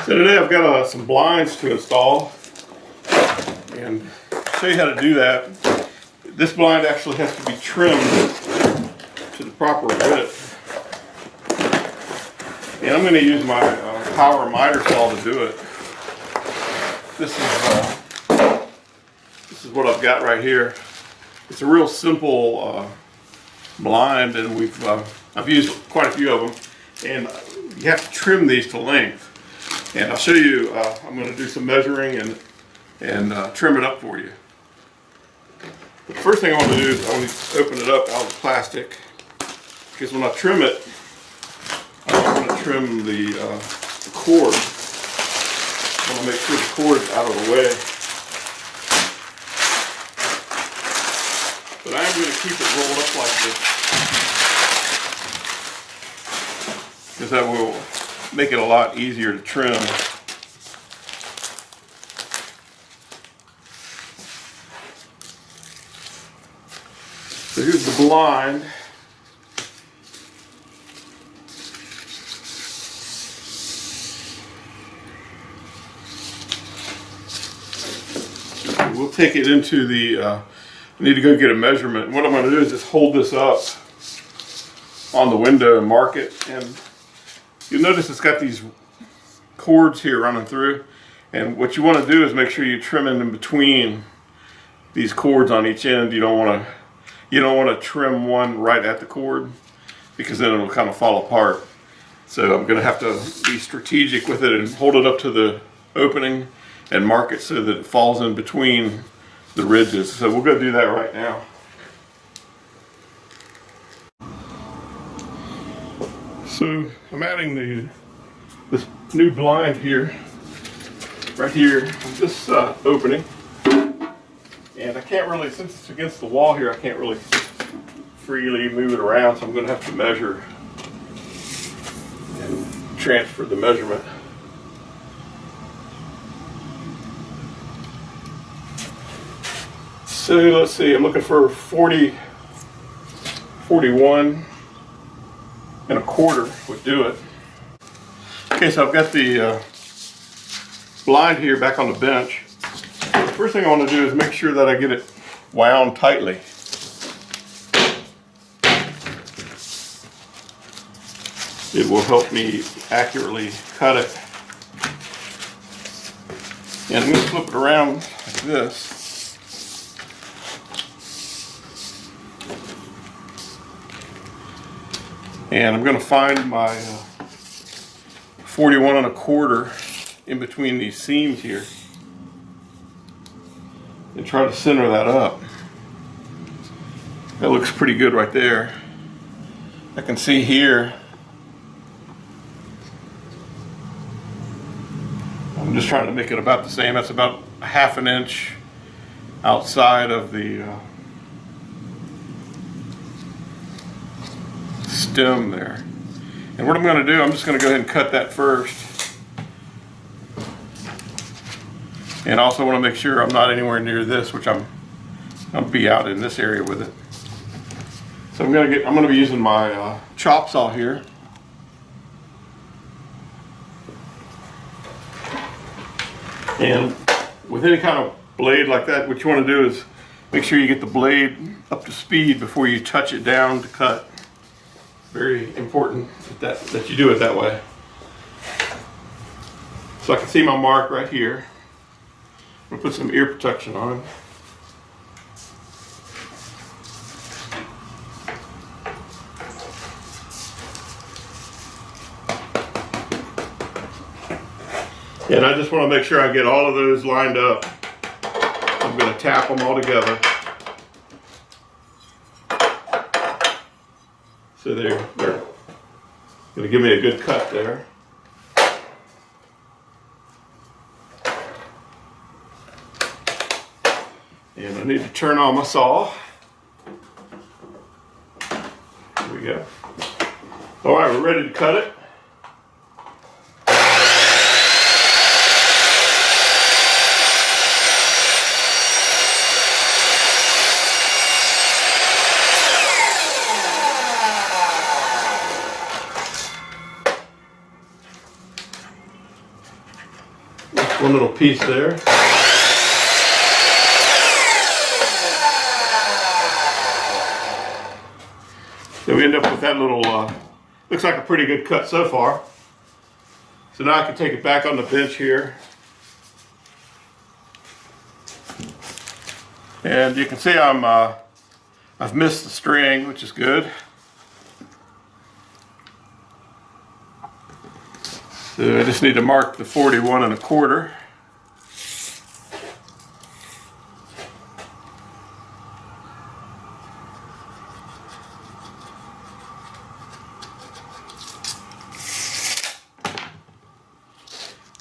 So today I've got some blinds to install, and I'll show you how to do that. This blind actually has to be trimmed to the proper width, and I'm going to use my power miter saw to do it. This is what I've got right here. It's a real simple blind, and I've used quite a few of them, and you have to trim these to length. And I'll show you, I'm going to do some measuring and trim it up for you. But the first thing I want to do is I want to open it up out of the plastic, because when I trim it, I want to trim the cord. I want to make sure the cord's out of the way. But I am going to keep it rolled up like this, because that will make it a lot easier to trim. So here's the blind. We'll take it into the, I need to go get a measurement. What I'm going to do is just hold this up on the window and mark it. And you'll notice it's got these cords here running through, and what you want to do is make sure you trim in between these cords on each end. You don't want to trim one right at the cord, because then it'll kind of fall apart. So I'm going to have to be strategic with it and hold it up to the opening and mark it so that it falls in between the ridges. So we'll go do that right now. So I'm adding this new blind here, right here, on this opening, and I can't really, since it's against the wall here, I can't really freely move it around, so I'm going to have to measure and transfer the measurement. So let's see, I'm looking for 41 and a quarter would do it. Okay, so I've got the blind here back on the bench. The first thing I want to do is make sure that I get it wound tightly. It will help me accurately cut it. And I'm going to flip it around like this. And I'm going to find my 41 and a quarter in between these seams here and try to center that up. That looks pretty good right there. I can see here, I'm just trying to make it about the same. That's about a ½ an inch outside of the stem there. And what I'm going to do, I'm just going to go ahead and cut that first. And also want to make sure I'm not anywhere near this, which I'll be out in this area with it. So I'm going to be using my chop saw here. And with any kind of blade like that, what you want to do is make sure you get the blade up to speed before you touch it down to cut. Very important that you do it that way. So I can see my mark right here. I'm going to put some ear protection on. And I just want to make sure I get all of those lined up. I'm going to tap them all together. So they're going to give me a good cut there. And I need to turn on my saw. Here we go. All right, we're ready to cut it. one little piece there. So we end up with that little, looks like a pretty good cut so far. So now I can take it back on the bench here. And you can see I've missed the string, which is good. So I just need to mark the 41 1/4.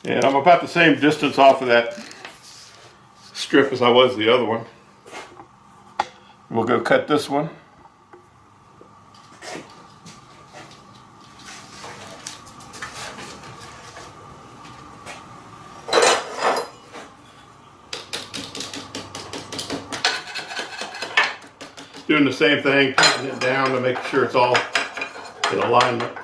And I'm about the same distance off of that strip as I was the other one. We'll go cut this one. Doing the same thing, putting it down to make sure it's all in alignment.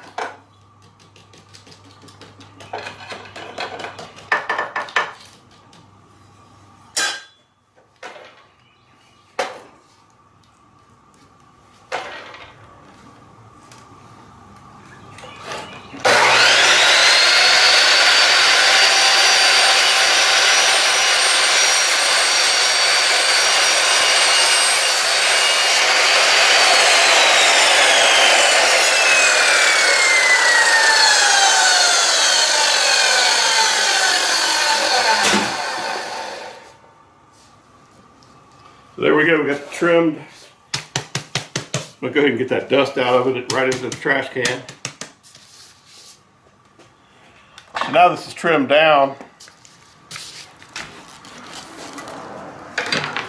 So there we go, we got it trimmed. I'm gonna go ahead and get that dust out of it right into the trash can. So now this is trimmed down.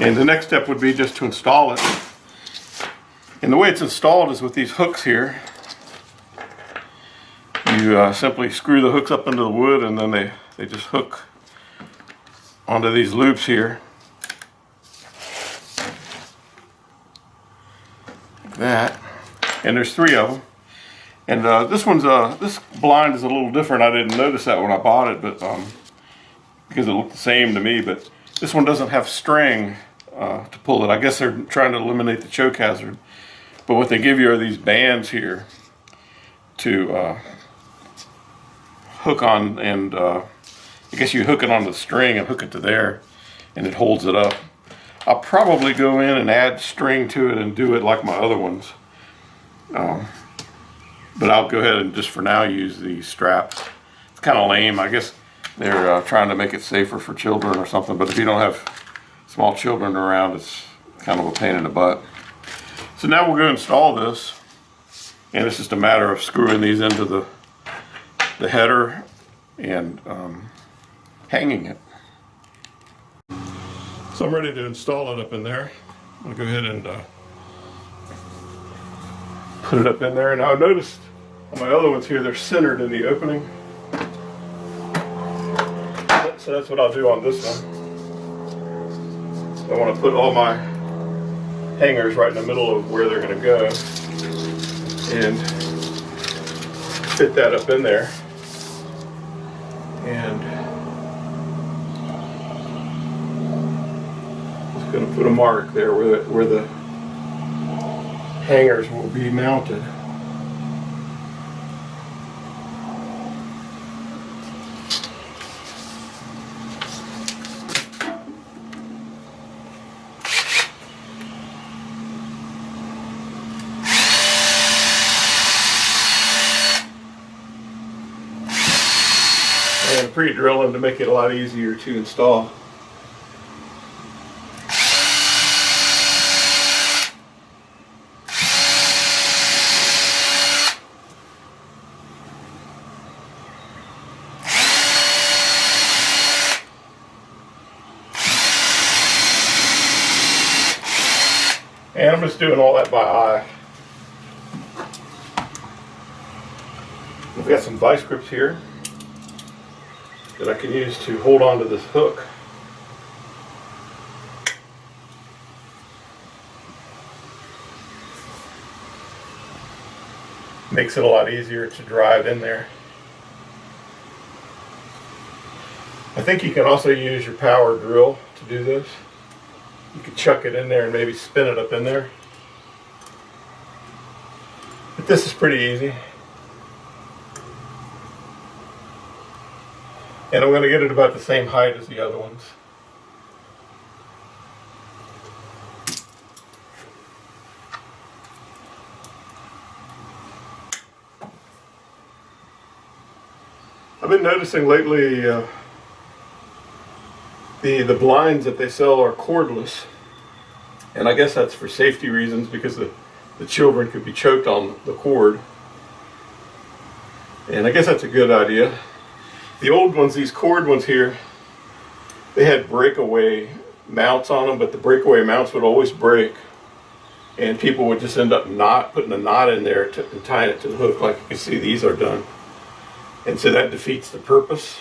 And the next step would be just to install it. And the way it's installed is with these hooks here. You simply screw the hooks up into the wood and then they just hook onto these loops here. That, and there's 3 of them, and this blind is a little different. I didn't notice that when I bought it, but because it looked the same to me. But this one doesn't have string to pull it. I guess they're trying to eliminate the choke hazard. But what they give you are these bands here to hook on, and I guess you hook it onto the string and hook it to there, and it holds it up. I'll probably go in and add string to it and do it like my other ones. But I'll go ahead and just for now use these straps. It's kind of lame. I guess they're trying to make it safer for children or something. But if you don't have small children around, it's kind of a pain in the butt. So now we'll go install this. And it's just a matter of screwing these into the header and hanging it. So I'm ready to install it up in there. I'm gonna go ahead and put it up in there. Now I noticed on my other ones here, they're centered in the opening. So that's what I'll do on this one. So I want to put all my hangers right in the middle of where they're gonna go and fit that up in there. And going to put a mark there where the hangers will be mounted. And pre-drilling to make it a lot easier to install. And I'm just doing all that by eye. We've got some vice grips here that I can use to hold on to this hook. Makes it a lot easier to drive in there. I think you can also use your power drill to do this. You could chuck it in there and maybe spin it up in there. But this is pretty easy. And I'm going to get it about the same height as the other ones. I've been noticing lately the blinds that they sell are cordless, and I guess that's for safety reasons because the children could be choked on the cord, and I guess that's a good idea. The old ones, these cord ones here, they had breakaway mounts on them, but the breakaway mounts would always break, and people would just end up putting a knot in there and tying it to the hook, like you can see these are done. And so that defeats the purpose.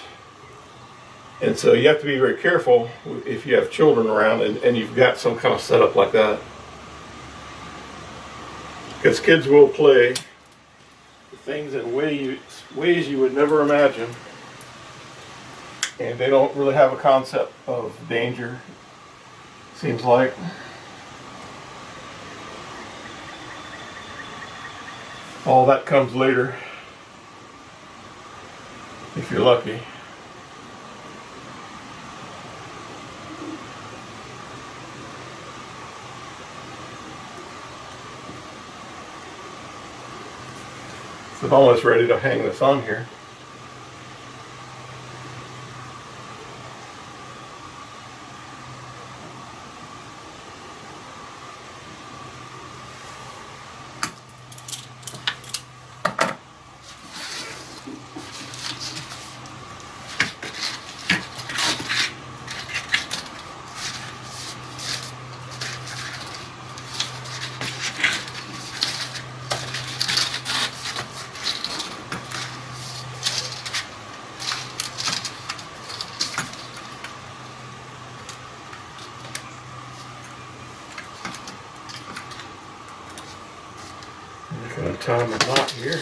And so you have to be very careful if you have children around and you've got some kind of setup like that. Because kids will play things in ways you would never imagine. And they don't really have a concept of danger, seems like. All that comes later, if you're lucky. So I'm almost ready to hang this on here. I'm going to tie my knot here.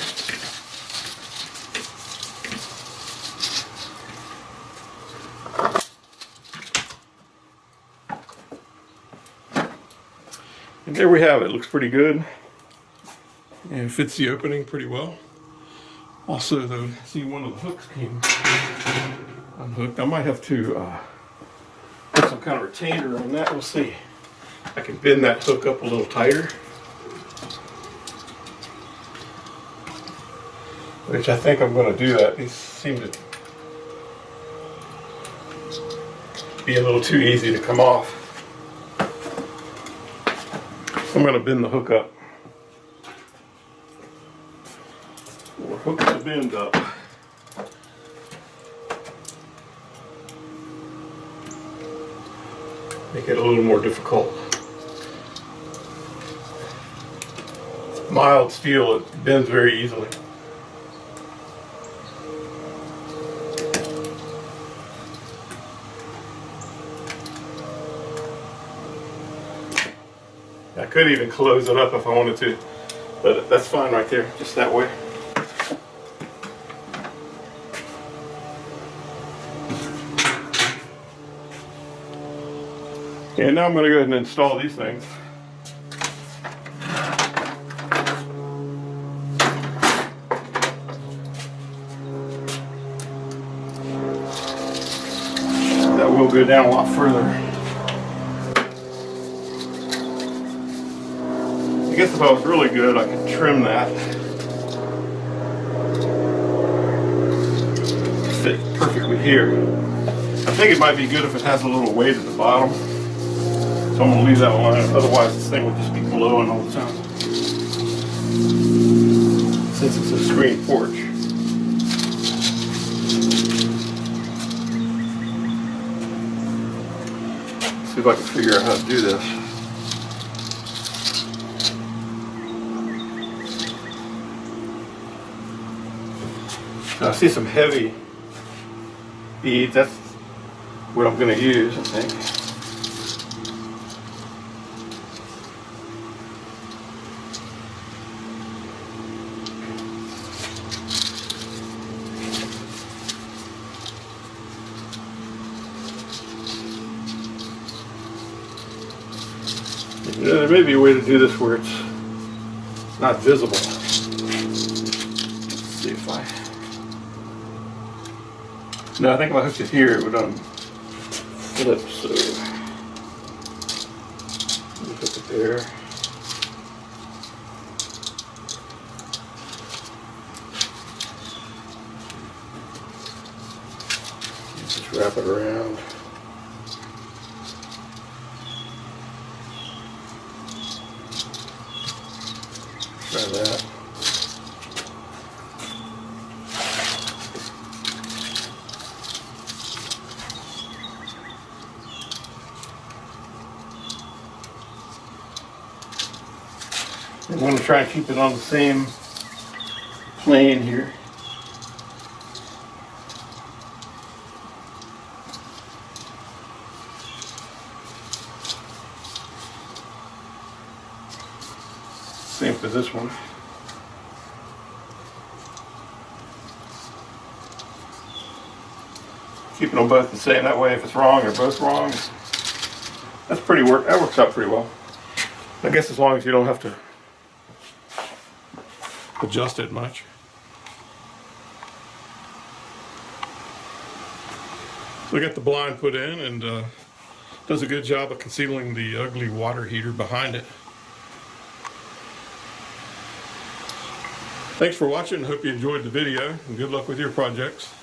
And there we have it. Looks pretty good. And fits the opening pretty well. Also, though, see one of the hooks came unhooked. I might have to put some kind of retainer on that. We'll see. I can bend that hook up a little tighter. Which I think I'm going to do that. These seem to be a little too easy to come off. I'm going to bend the hook up. Or hook the bend up. Make it a little more difficult. Mild steel, it bends very easily. I could even close it up if I wanted to, but that's fine right there, just that way. And now I'm going to go ahead and install these things. That will go down a lot further. I guess if I was really good, I could trim that. Fit perfectly here. I think it might be good if it has a little weight at the bottom. So I'm going to leave that alone, otherwise this thing would just be blowing all the time. Since it's a screen porch. Let's see if I can figure out how to do this. Now I see some heavy beads. That's what I'm going to use, I think. Yeah, there may be a way to do this where it's not visible. Let's see if I... No, I think if I hooked it here, it would flip, so... Hook it there. Just wrap it around. Try that. I'm going to try and keep it on the same plane here. Same for this one. Keeping them both the same, that way if it's wrong, they're both wrong. That works out pretty well. I guess as long as you don't have to adjust it much. So we got the blind put in, and does a good job of concealing the ugly water heater behind it. Thanks for watching. Hope you enjoyed the video, and good luck with your projects.